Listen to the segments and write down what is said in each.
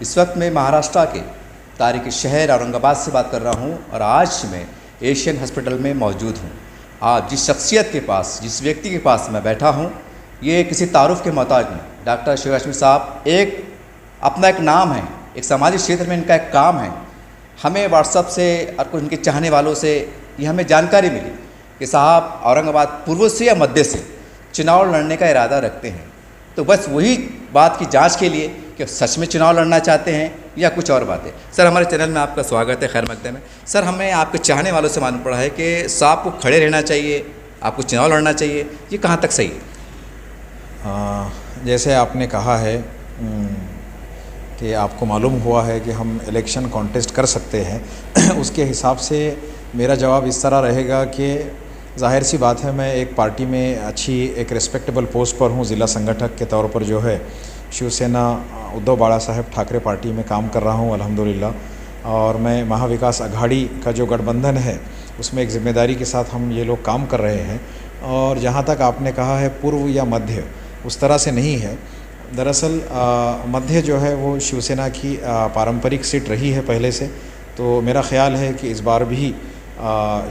इस वक्त मैं महाराष्ट्र के तारीखी शहर औरंगाबाद से बात कर रहा हूँ और आज मैं एशियन हॉस्पिटल में मौजूद हूँ। आज जिस शख्सियत के पास, जिस व्यक्ति के पास मैं बैठा हूँ, ये किसी तारुफ के मोहताज नहीं। डॉक्टर शेख हाशमी साहब एक अपना एक नाम है, एक सामाजिक क्षेत्र में इनका एक काम है। हमें व्हाट्सएप से और कुछ उनके चाहने वालों से ये हमें जानकारी मिली कि साहब औरंगाबाद पूर्व से या मध्य से चुनाव लड़ने का इरादा रखते हैं। तो बस वही बात की जांच के लिए कि सच में चुनाव लड़ना चाहते हैं या कुछ और बातें। सर, हमारे चैनल में आपका स्वागत है, खैर मकदम है। सर, हमें आपके चाहने वालों से मालूम पड़ा है कि साहब को खड़े रहना चाहिए, आपको चुनाव लड़ना चाहिए, ये कहाँ तक सही है? जैसे आपने कहा है कि आपको मालूम हुआ है कि हम इलेक्शन कॉन्टेस्ट कर सकते हैं उसके हिसाब से मेरा जवाब इस तरह रहेगा कि ज़ाहिर सी बात है, मैं एक पार्टी में अच्छी एक रिस्पेक्टेबल पोस्ट पर हूँ। ज़िला संगठक के तौर पर जो है शिवसेना उद्धव बाला साहेब ठाकरे पार्टी में काम कर रहा हूँ अल्हम्दुलिल्लाह। और मैं महाविकास अघाड़ी का जो गठबंधन है उसमें एक ज़िम्मेदारी के साथ हम ये लोग काम कर रहे हैं। और जहाँ तक आपने कहा है पूर्व या मध्य, उस तरह से नहीं है। दरअसल मध्य जो है वो शिवसेना की पारंपरिक सीट रही है पहले से, तो मेरा ख़्याल है कि इस बार भी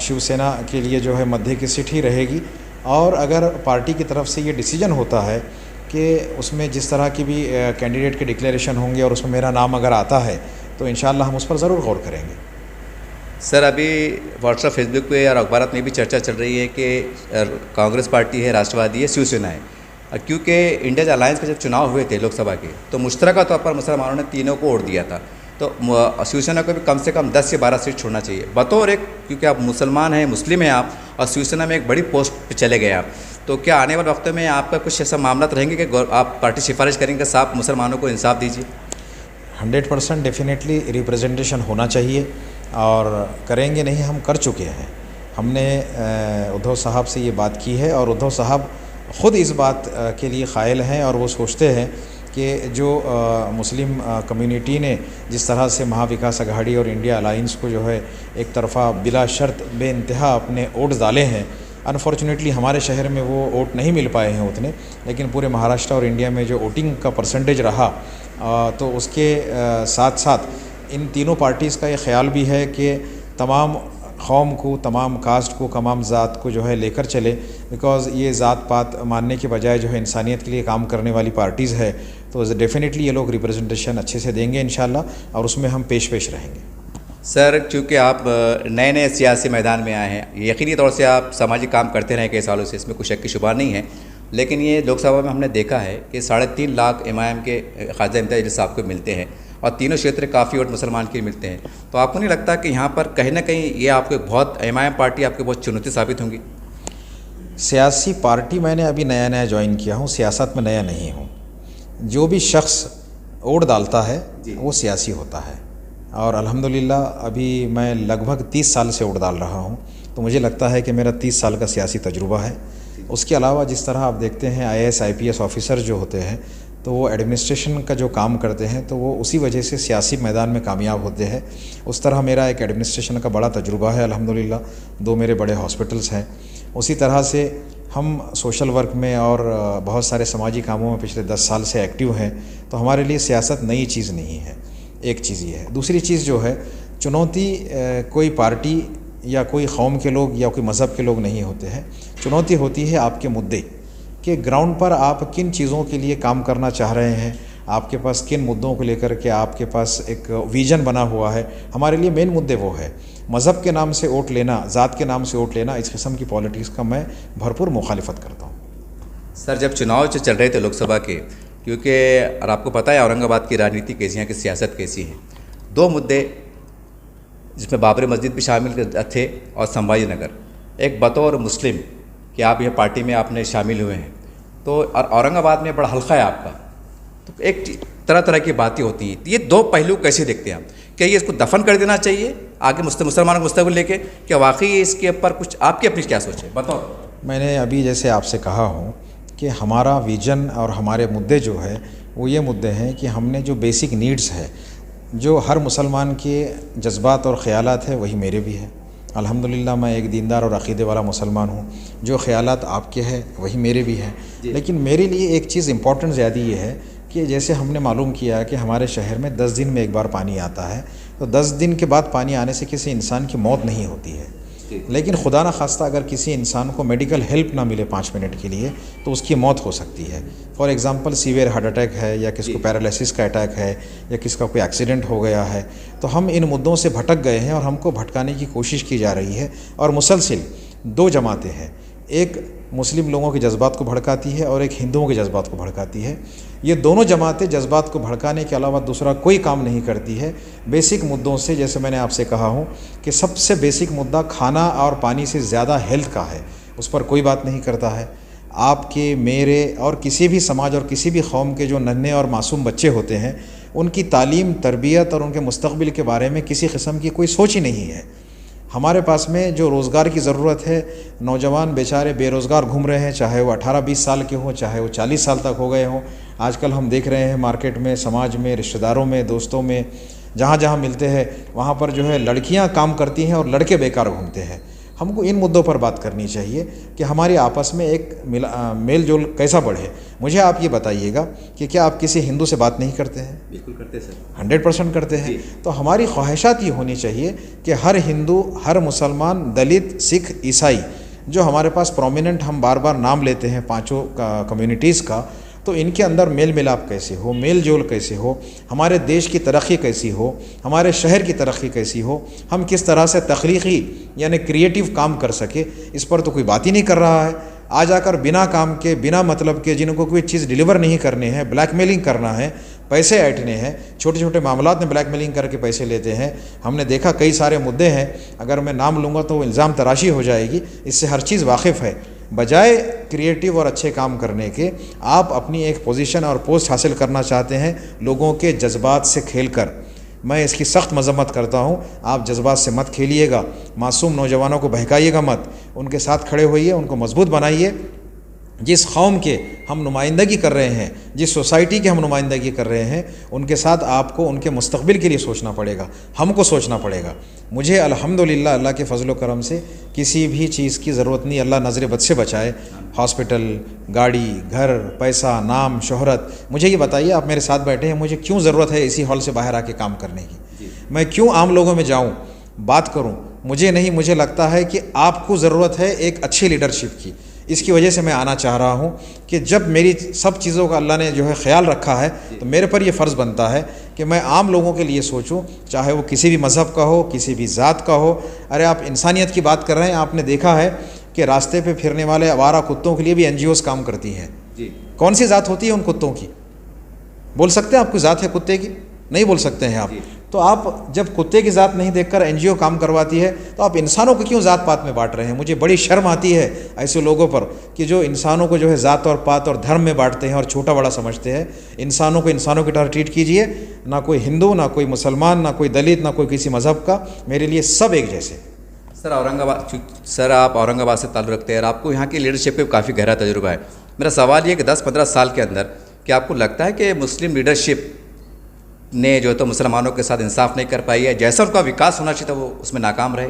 शिवसेना के लिए जो है मध्य की सीट ही रहेगी। और अगर पार्टी की तरफ से ये डिसीजन होता है कि उसमें जिस तरह की भी कैंडिडेट के डिक्लेरेशन होंगे और उसमें मेरा नाम अगर आता है तो इंशाल्लाह हम उस पर ज़रूर गौर करेंगे। सर, अभी व्हाट्सएप, फेसबुक पे और अखबारात में भी चर्चा चल रही है कि कांग्रेस पार्टी है, राष्ट्रवादी है, शिवसेना है। क्योंकि इंडिया अलायंस के जब चुनाव हुए थे लोकसभा के, तो मुश्तरका तौर पर मुसलमानों ने तीनों को वोट दिया था। तो शिवसेना को भी कम से कम 10 से 12 सीट छोड़ना चाहिए बतौर एक, क्योंकि आप मुसलमान हैं, मुस्लिम हैं आप, और शिवसेना में एक बड़ी पोस्ट पे चले गए आप। तो क्या आने वाले वक्त में आपका कुछ ऐसा मामला रहेंगे कि आप पार्टी सिफारिश करेंगे साहब मुसलमानों को इंसाफ दीजिए? 100% डेफिनेटली रिप्रेजेंटेशन होना चाहिए और करेंगे नहीं, हम कर चुके हैं। हमने उद्धव साहब से ये बात की है और उद्धव साहब ख़ुद इस बात के लिए क़ायल हैं और वो सोचते हैं कि जो मुस्लिम कम्युनिटी ने जिस तरह से महाविकास अघाड़ी और इंडिया अलायंस को जो है एक तरफ़ा बिला शर्त बेइंतहा अपने वोट्स डाले हैं। अनफॉर्चुनेटली हमारे शहर में वो वोट नहीं मिल पाए हैं उतने, लेकिन पूरे महाराष्ट्र और इंडिया में जो वोटिंग का परसेंटेज रहा, तो उसके साथ साथ इन तीनों पार्टीज़ का ये ख्याल भी है कि तमाम कौम को, तमाम कास्ट को, तमाम ज़ात को जो है लेकर चले। बिकॉज़ ये ज़ात पात मानने के बजाय जो है इंसानियत के लिए काम करने वाली पार्टीज़ है, तो डेफ़िनेटली ये लोग रिप्रेजेंटेशन अच्छे से देंगे इंशाल्लाह और उसमें हम पेश रहेंगे। सर, चूँकि आप नए नए सियासी मैदान में आए हैं, यकीनी तौर से आप सामाजिक काम करते रहे कई सालों से, इसमें कोई शक की शुबा नहीं है। लेकिन ये लोकसभा में हमने देखा है कि 3.5 लाख इमाम के ख्वाजा इम्तियाज़ जलील साहब को मिलते हैं और तीनों क्षेत्र काफ़ी वोट मुसलमान के मिलते हैं। तो आपको नहीं लगता कि यहाँ पर कहीं ना कहीं ये आपको बहुत इमाम पार्टी आपकी बहुत चुनौती साबित होंगी? सियासी पार्टी मैंने अभी नया नया ज्वाइन किया हूँ, सियासत में नया नहीं हूँ। जो भी शख्स वोट डालता है वो सियासी होता है और अल्हम्दुलिल्लाह अभी मैं लगभग 30 साल से वोट डाल रहा हूँ, तो मुझे लगता है कि मेरा 30 साल का सियासी तजुर्बा है। उसके अलावा जिस तरह आप देखते हैं IAS IPS ऑफिसर जो होते हैं तो वो एडमिनिस्ट्रेशन का जो काम करते हैं तो वो उसी वजह से सियासी मैदान में कामयाब होते हैं। उस तरह मेरा एक एडमिनिस्ट्रेशन का बड़ा तजुर्बा है अल्हम्दुलिल्लाह, 2 मेरे बड़े हॉस्पिटल्स हैं। उसी तरह से हम सोशल वर्क में और बहुत सारे समाजी कामों में पिछले 10 साल से एक्टिव हैं, तो हमारे लिए सियासत नई चीज़ नहीं है। एक चीज़ ये है। दूसरी चीज़ जो है, चुनौती कोई पार्टी या कोई कौम के लोग या कोई मज़हब के लोग नहीं होते हैं। चुनौती होती है आपके मुद्दे कि ग्राउंड पर आप किन चीज़ों के लिए काम करना चाह रहे हैं, आपके पास किन मुद्दों को लेकर के आपके पास एक विज़न बना हुआ है। हमारे लिए मेन मुद्दे वो है। मज़हब के नाम से वोट लेना, ज़ात के नाम से वोट लेना, इस किस्म की पॉलिटिक्स का मैं भरपूर मुखालिफत करता हूँ। सर, जब चुनाव चल रहे थे लोकसभा के, क्योंकि और आपको पता है औरंगाबाद की राजनीति कैसी है, की सियासत कैसी है, 2 मुद्दे जिसमें बाबरी मस्जिद भी शामिल थे और संभाजी नगर। एक बतौर मुस्लिम कि आप यह पार्टी में आपने शामिल हुए हैं, तो और औरंगाबाद में बड़ा हल्का है आपका, तो एक तरह तरह की बातें होती हैं। ये 2 पहलू कैसे देखते हैं आप? क्या ये इसको दफन कर देना चाहिए आगे मुसलमानों को मुस्तकबिल लेके, क्या वाकई इसके ऊपर कुछ आपकी अपनी क्या सोच है, बताओ? मैंने अभी जैसे आपसे कहा हूँ कि हमारा विज़न और हमारे मुद्दे जो है वो ये मुद्दे हैं कि हमने जो बेसिक नीड्स है, जो हर मुसलमान के जज्बात और ख़यालात है, वही मेरे भी है। अल्हम्दुलिल्लाह मैं एक दीनदार और अक़ीदे वाला मुसलमान हूँ। जो ख़यालात आपके हैं वही मेरे भी हैं, लेकिन मेरे लिए एक चीज़ इम्पॉर्टेंट ज़्यादा ये है कि जैसे हमने मालूम किया कि हमारे शहर में 10 दिन में एक बार पानी आता है, तो 10 दिन के बाद पानी आने से किसी इंसान की मौत नहीं होती है, लेकिन खुदा न खास्ता अगर किसी इंसान को मेडिकल हेल्प ना मिले 5 मिनट के लिए तो उसकी मौत हो सकती है। For example severe heart attack है, या किसको पैरालिसिस का अटैक है, या किसका कोई एक्सीडेंट हो गया है। तो हम इन मुद्दों से भटक गए हैं और हमको भटकाने की कोशिश की जा रही है। और मुसलसिल 2 जमातें हैं, एक मुस्लिम लोगों के जज्बात को भड़काती है और एक हिंदुओं के जज्बात को भड़काती है। ये दोनों जमातें जज्बात को भड़काने के अलावा दूसरा कोई काम नहीं करती है। बेसिक मुद्दों से, जैसे मैंने आपसे कहा हूँ कि सबसे बेसिक मुद्दा खाना और पानी से ज़्यादा हेल्थ का है, उस पर कोई बात नहीं करता है। आपके, मेरे और किसी भी समाज और किसी भी कौम के जो नन्हे और मासूम बच्चे होते हैं, उनकी तालीम, तरबियत और उनके मुस्तक़बिल के बारे में किसी किस्म की कोई सोच ही नहीं है। हमारे पास में जो रोज़गार की ज़रूरत है, नौजवान बेचारे बेरोज़गार घूम रहे हैं, चाहे वो 18-20 साल के हों, चाहे वो 40 साल तक हो गए हों। आजकल हम देख रहे हैं मार्केट में, समाज में, रिश्तेदारों में, दोस्तों में, जहाँ जहाँ मिलते हैं वहाँ पर जो है लड़कियाँ काम करती हैं और लड़के बेकार घूमते हैं। हमको इन मुद्दों पर बात करनी चाहिए कि हमारी आपस में एक मेल जोल कैसा बढ़े। मुझे आप ये बताइएगा कि क्या आप किसी हिंदू से बात नहीं करते हैं? बिल्कुल करते सर, 100% करते हैं। तो हमारी ख्वाहिशात ये होनी चाहिए कि हर हिंदू, हर मुसलमान, दलित, सिख, ईसाई, जो हमारे पास प्रोमिनेंट हम बार बार नाम लेते हैं पांचों कम्युनिटीज़ का, तो इनके अंदर मेल मिलाप कैसे हो, मेल जोल कैसे हो, हमारे देश की तरक्की कैसी हो, हमारे शहर की तरक्की कैसी हो, हम किस तरह से तख्लीकी यानी क्रिएटिव काम कर सके, इस पर तो कोई बात ही नहीं कर रहा है। आ जाकर बिना काम के, बिना मतलब के, जिनको कोई चीज़ डिलीवर नहीं करनी है, ब्लैकमेलिंग करना है, पैसे ऐंठने हैं, छोटे छोटे मामलात में ब्लैकमेलिंग करके पैसे लेते हैं। हमने देखा कई सारे मुद्दे हैं, अगर मैं नाम लूँगा तो इल्ज़ाम तराशी हो जाएगी, इससे हर चीज़ वाकिफ़ है। बजाय क्रिएटिव और अच्छे काम करने के, आप अपनी एक पोजीशन और पोस्ट हासिल करना चाहते हैं लोगों के जज्बात से खेलकर। मैं इसकी सख्त मजम्मत करता हूँ। आप जज्बात से मत खेलिएगा, मासूम नौजवानों को बहकाइएगा मत, उनके साथ खड़े होइए, उनको मजबूत बनाइए। जिस कौम के हम नुमाइंदगी कर रहे हैं, जिस सोसाइटी की हम नुमाइंदगी कर रहे हैं, उनके साथ आपको उनके मुस्तक़बिल के लिए सोचना पड़ेगा, हमको सोचना पड़ेगा। मुझे अल्हम्दुलिल्लाह अल्लाह के फजल करम से किसी भी चीज़ की ज़रूरत नहीं, अल्लाह नज़र बद से बचाए। हॉस्पिटल, गाड़ी, घर, पैसा, नाम, शोहरत। मुझे ये बताइए, आप मेरे साथ बैठे हैं, मुझे क्यों ज़रूरत है इसी हॉल से बाहर आके काम करने की? मैं क्यों आम लोगों में जाऊँ, बात करूँ? मुझे नहीं, मुझे लगता है कि आपको ज़रूरत है एक अच्छी लीडरशिप की। इसकी वजह से मैं आना चाह रहा हूँ कि जब मेरी सब चीज़ों का अल्लाह ने जो है ख्याल रखा है, तो मेरे पर यह फ़र्ज़ बनता है कि मैं आम लोगों के लिए सोचूं, चाहे वो किसी भी मज़हब का हो, किसी भी ज़ात का हो। अरे आप इंसानियत की बात कर रहे हैं, आपने देखा है कि रास्ते पे फिरने वाले आवारा कुत्तों के लिए भी NGOs काम करती हैं। कौन सी ज़ात होती है उन कुत्तों की? बोल सकते हैं आपको ज़ात है कुत्ते की? नहीं बोल सकते हैं आप। तो आप जब कुत्ते की ज़ात नहीं देखकर NGO काम करवाती है, तो आप इंसानों को क्यों ज़ात पात में बांट रहे हैं? मुझे बड़ी शर्म आती है ऐसे लोगों पर कि जो इंसानों को जो है ज़ात और पात और धर्म में बांटते हैं और छोटा बड़ा समझते हैं। इंसानों को इंसानों की तरह ट्रीट कीजिए, ना कोई हिंदू, ना कोई मुसलमान, ना कोई दलित, ना कोई किसी मज़हब का। मेरे लिए सब एक जैसे। सर आप औरंगाबाद से ताल्लुक़ रखते हैं और आपको यहाँ की लीडरशिप पे काफ़ी गहरा तजुर्बा है। मेरा सवाल ये कि 10-15 साल के अंदर क्या आपको लगता है कि मुस्लिम लीडरशिप ने जो तो मुसलमानों के साथ इंसाफ नहीं कर पाई है, जैसा उनका विकास होना चाहिए था वो उसमें नाकाम रहे?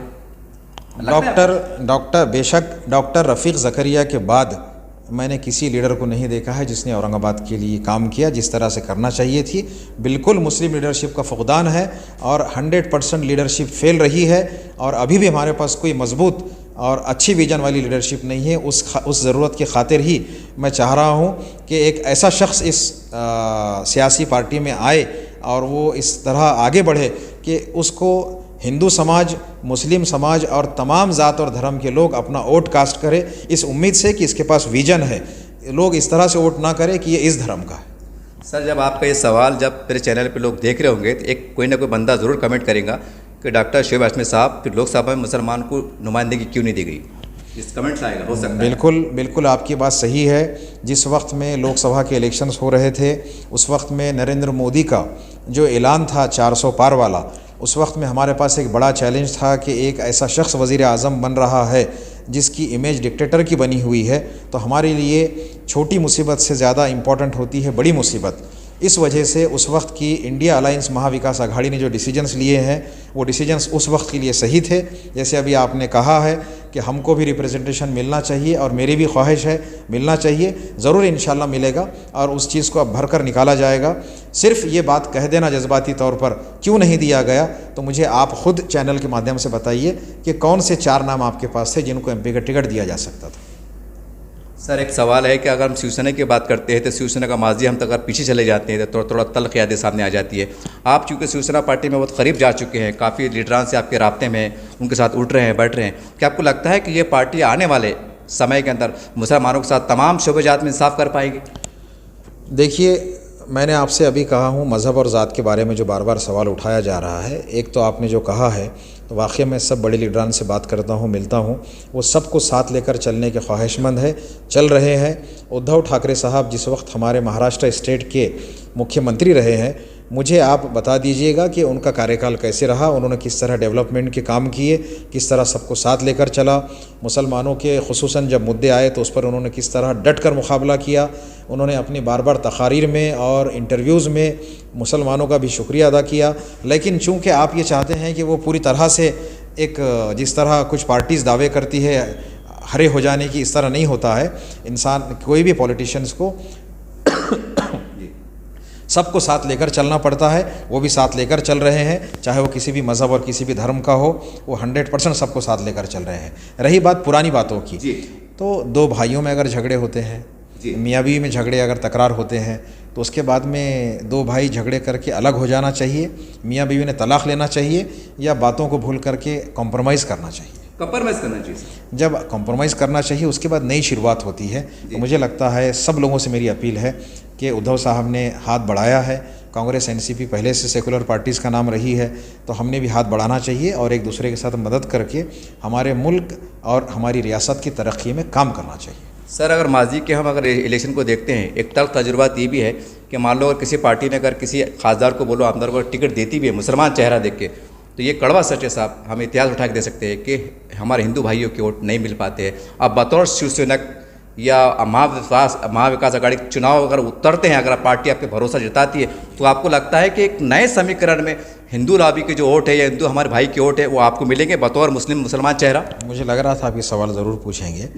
डॉक्टर रफ़ीक ज़करिया के बाद मैंने किसी लीडर को नहीं देखा है जिसने औरंगाबाद के लिए काम किया जिस तरह से करना चाहिए थी। बिल्कुल मुस्लिम लीडरशिप का फुक़दान है और 100% लीडरशिप फेल रही है और अभी भी हमारे पास कोई मजबूत और अच्छी विजन वाली लीडरशिप नहीं है। उस ज़रूरत की खातिर ही मैं चाह रहा हूँ कि एक ऐसा शख्स इस सियासी पार्टी में आए और वो इस तरह आगे बढ़े कि उसको हिंदू समाज, मुस्लिम समाज और तमाम ज़ात और धर्म के लोग अपना वोट कास्ट करें, इस उम्मीद से कि इसके पास विजन है। लोग इस तरह से वोट ना करें कि ये इस धर्म का है। सर जब आपका ये सवाल जब मेरे चैनल पे लोग देख रहे होंगे तो एक कोई ना कोई बंदा ज़रूर कमेंट करेगा कि डॉक्टर शोएब हाशमी साहब फिर लोकसभा में मुसलमान को नुमाइंदगी क्यों नहीं दी गई? इस कमेंट्स आएगा, हो सकता है। बिल्कुल आपकी बात सही है। जिस वक्त में लोकसभा के इलेक्शंस हो रहे थे उस वक्त में नरेंद्र मोदी का जो ऐलान था 400 पार वाला, उस वक्त में हमारे पास एक बड़ा चैलेंज था कि एक ऐसा शख्स वज़ीर आज़म बन रहा है जिसकी इमेज डिक्टेटर की बनी हुई है, तो हमारे लिए छोटी मुसीबत से ज़्यादा इम्पॉर्टेंट होती है बड़ी मुसीबत। इस वजह से उस वक्त की इंडिया अलायंस महाविकास आघाड़ी ने जो डिसीजंस लिए हैं वो डिसीजंस उस वक्त के लिए सही थे। जैसे अभी आपने कहा है कि हमको भी रिप्रेजेंटेशन मिलना चाहिए और मेरी भी ख्वाहिश है मिलना चाहिए, ज़रूर इंशाल्लाह मिलेगा और उस चीज़ को अब भर कर निकाला जाएगा। सिर्फ ये बात कह देना जज्बाती तौर पर क्यों नहीं दिया गया, तो मुझे आप ख़ुद चैनल के माध्यम से बताइए कि कौन से 4 नाम आपके पास थे जिनको MP का टिकट दिया जा सकता था। सर एक सवाल है कि अगर हम शिवसेना की बात करते हैं तो शिवसेना का माजी हम तक अगर पीछे चले जाते हैं तो थोड़ा तल्ख यादें सामने आ जाती है। आप चूँकि शिवसेना पार्टी में बहुत करीब जा चुके हैं, काफ़ी लीडरान से आपके राब्ते में उनके साथ उठ रहे हैं, बैठ रहे हैं, क्या आपको लगता है कि ये पार्टी आने वाले समय के अंदर मुसलमानों के साथ तमाम शोबेजात में इंसाफ कर पाएगी? देखिए, मैंने आपसे अभी कहा हूँ मज़हब और ज़ात के बारे में जो बार बार सवाल उठाया जा रहा है, एक तो आपने जो कहा है तो वाक़ई में सब बड़े लीडरान से बात करता हूँ, मिलता हूँ, वो सबको साथ लेकर चलने के ख्वाहिशमंद है, चल रहे हैं। उद्धव ठाकरे साहब जिस वक्त हमारे महाराष्ट्र स्टेट के मुख्यमंत्री रहे हैं, मुझे आप बता दीजिएगा कि उनका कार्यकाल कैसे रहा, उन्होंने किस तरह डेवलपमेंट के काम किए, किस तरह सबको साथ लेकर चला, मुसलमानों के खुसूसन जब मुद्दे आए तो उस पर उन्होंने किस तरह डट कर मुकाबला किया। उन्होंने अपनी बार बार तकारीर में और इंटरव्यूज़ में मुसलमानों का भी शुक्रिया अदा किया। लेकिन चूँकि आप ये चाहते हैं कि वो पूरी तरह से एक जिस तरह कुछ पार्टीज़ दावे करती है हरे हो जाने की, इस तरह नहीं होता है। इंसान कोई भी पॉलिटिशियंस को सबको साथ लेकर चलना पड़ता है, वो भी साथ लेकर चल रहे हैं, चाहे वो किसी भी मज़हब और किसी भी धर्म का हो, वो 100% सबको साथ लेकर चल रहे हैं। रही बात पुरानी बातों की, तो 2 भाइयों में अगर झगड़े होते हैं, मियाँ बीवी में झगड़े अगर तकरार होते हैं, तो उसके बाद में 2 भाई झगड़े करके अलग हो जाना चाहिए, मियाँ बीवी ने तलाक़ लेना चाहिए, या बातों को भूल करके कॉम्प्रोमाइज़ करना चाहिए? कॉम्प्रोमाइज़ करना चाहिए। जब कॉम्प्रोमाइज़ करना चाहिए उसके बाद नई शुरुआत होती है। तो मुझे लगता है सब लोगों से मेरी अपील है कि उद्धव साहब ने हाथ बढ़ाया है, कांग्रेस NCP पहले से सेकुलर पार्टीज़ का नाम रही है, तो हमने भी हाथ बढ़ाना चाहिए और एक दूसरे के साथ मदद करके हमारे मुल्क और हमारी रियासत की तरक्की में काम करना चाहिए। सर अगर माजी के हम अगर इलेक्शन को देखते हैं, एक तल्ख तजुर्बात ये भी है कि मान लो अगर किसी पार्टी ने अगर किसी खासदार को बोलो आमदार को टिकट देती भी है मुसलमान चेहरा देख के, तो ये कड़वा सच है साहब, हम इतिहास उठा के दे सकते हैं कि हमारे हिंदू भाइयों के वोट नहीं मिल पाते हैं। अब बतौर शिवसेनक या महाविकास आघाड़ी चुनाव अगर उतरते हैं, अगर पार्टी आपके भरोसा जताती है, तो आपको लगता है कि एक नए समीकरण में हिंदू लॉबी के जो वोट है या हिंदू हमारे भाई के वोट है वो आपको मिलेंगे बतौर मुसलमान चेहरा? मुझे लग रहा था आप ये सवाल ज़रूर पूछेंगे।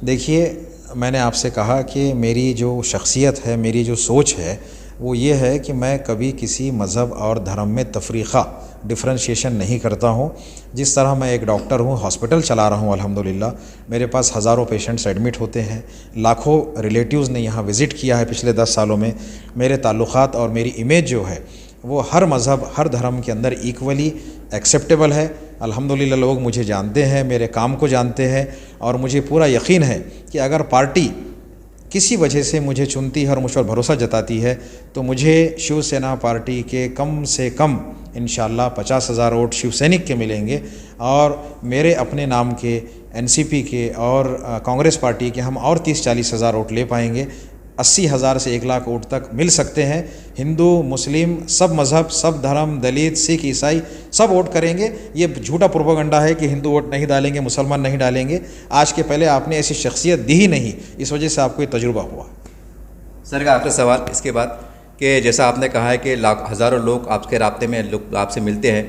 देखिए, मैंने आपसे कहा कि मेरी जो शख्सियत है, मेरी जो सोच है, वो ये है कि मैं कभी किसी मज़हब और धर्म में तफरीक़ा डिफ्रेंशिएशन नहीं करता हूँ। जिस तरह मैं एक डॉक्टर हूँ, हॉस्पिटल चला रहा हूँ अल्हम्दुलिल्लाह, मेरे पास हज़ारों पेशेंट्स एडमिट होते हैं, लाखों रिलेटिव्स ने यहाँ विज़िट किया है पिछले 10 सालों में। मेरे ताल्लुक़ात और मेरी इमेज जो है वो हर मज़हब हर धर्म के अंदर इक्वली एक्सेप्टेबल है। अल्हम्दुलिल्लाह लोग मुझे जानते हैं, मेरे काम को जानते हैं, और मुझे पूरा यकीन है कि अगर पार्टी किसी वजह से मुझे चुनती है और मुझ पर भरोसा जताती है तो मुझे शिवसेना पार्टी के कम से कम इंशाअल्लाह 50,000 वोट शिवसैनिक के मिलेंगे, और मेरे अपने नाम के NCP के और कांग्रेस पार्टी के हम और 30-40 हज़ार वोट ले पाएंगे। 80,000 से 1 लाख वोट तक मिल सकते हैं। हिंदू मुस्लिम सब मज़हब, सब धर्म, दलित, सिख, ईसाई सब वोट करेंगे। ये झूठा प्रोपेगेंडा है कि हिंदू वोट नहीं डालेंगे, मुसलमान नहीं डालेंगे। आज के पहले आपने ऐसी शख्सियत दी ही नहीं, इस वजह से आपको ये तजुर्बा हुआ। सर का आपका सवाल इसके बाद कि जैसा आपने कहा है कि हज़ारों लोग आपके राब्ते में लोग आपसे मिलते हैं,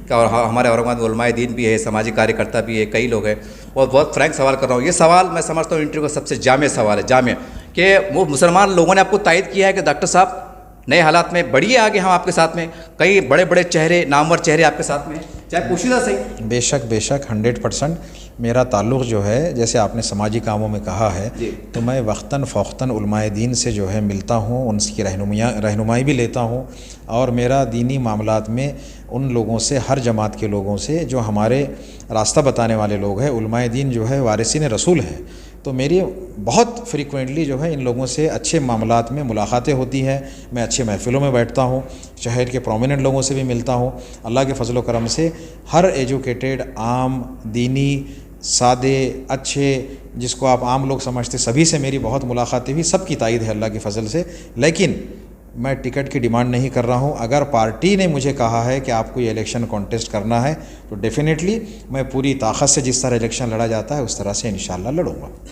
क्या और हमारे औरंगाबाद में उलमाए दीन भी है, सामाजिक कार्यकर्ता भी है, कई लोग हैं, और बहुत फ्रैंक सवाल कर रहा हूँ। ये सवाल मैं समझता हूँ इंटरव्यू का सबसे जामे सवाल है, जामे, कि वो मुसलमान लोगों ने आपको तायद किया है कि डॉक्टर साहब नए हालात में बढ़िए आगे, हम आपके साथ में, कई बड़े बड़े चेहरे, नामवर चेहरे आपके साथ में, चाहे पोशीदा सही। बेशक 100% मेरा ताल्लुक़ जो है, जैसे आपने समाजी कामों में कहा है, तो मैं वक्तन फ़ौक़तन उलमाए दीन से जो है मिलता हूँ, उनकी रहनुमाई भी लेता हूँ, और मेरा दीनी मामलात में उन लोगों से, हर जमात के लोगों से जो हमारे रास्ता बताने वाले लोग हैं, उलमाए दीन जो है वारिसीन रसूल हैं, तो मेरी बहुत फ्रीक्वेंटली जो है इन लोगों से अच्छे मामलात में मुलाकातें होती हैं। मैं अच्छे महफ़िलों में बैठता हूँ, शहर के प्रोमिनेंट लोगों से भी मिलता हूँ। अल्लाह के फजल व करम से हर एजुकेटेड, आम, दीनी, सादे, अच्छे, जिसको आप आम लोग समझते, सभी से मेरी बहुत मुलाकातें हुई, सबकी तायद है अल्लाह के फजल से। लेकिन मैं टिकट की डिमांड नहीं कर रहा हूं। अगर पार्टी ने मुझे कहा है कि आपको ये इलेक्शन कॉन्टेस्ट करना है तो डेफिनेटली मैं पूरी ताकत से, जिस तरह इलेक्शन लड़ा जाता है उस तरह से इंशाअल्लाह लड़ूंगा।